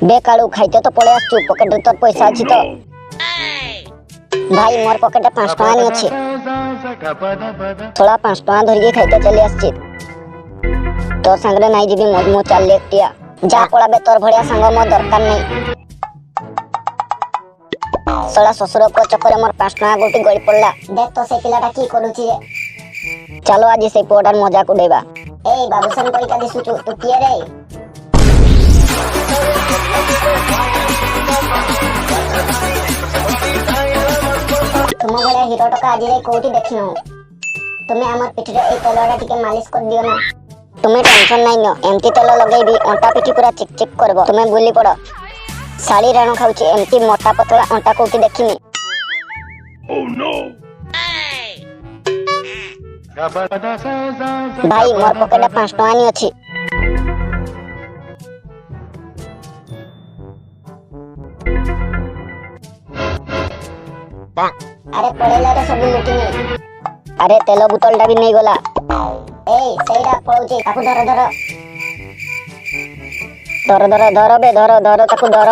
बे कालू खाइते तो पड़े आसचु पकेट तोर पैसा अछि तो भाई मोर पकेट 5 टका नहीं अछि थोड़ा 5 टका धरिए खाइते चले आसछि तोर संगरे नाही जीबी मो चाल लेटिया जा पळाबे तोर भड़िया संग मो दरकार नहीं सला ससुर को चक्कर मोर 5 टका गोटी गळी पड़ला देख तो से पिलाटा की करूछि रे चलो आज से पोडार मजाक उड़ेबा ए बाबूसन कोई का दिसुचु तू किए रे तुम बड़े हीरो टका आज रे कोठी देखिनो तुम्हें हमर पिठरे ए तेलरा टिके मालिश कर दियो ना तुम्हें टेंशन नहीं नो एमती तेल लगेबी अंटा पिठी पूरा चिक चिक करबो तुम्हें बुली पड़ो साड़ी राणो खाउची एमती मोटा पतला अंटा कोठी देखिनी ओह नो भाई मोर पकेट 5 टका नहीं अछि अरे पड़ेला रे सब लुटी नहीं अरे तेल बोतल भी नहीं गला ए सेइडा पळुची ताकू धर धर धर धर धर बे धर धर ताकू धर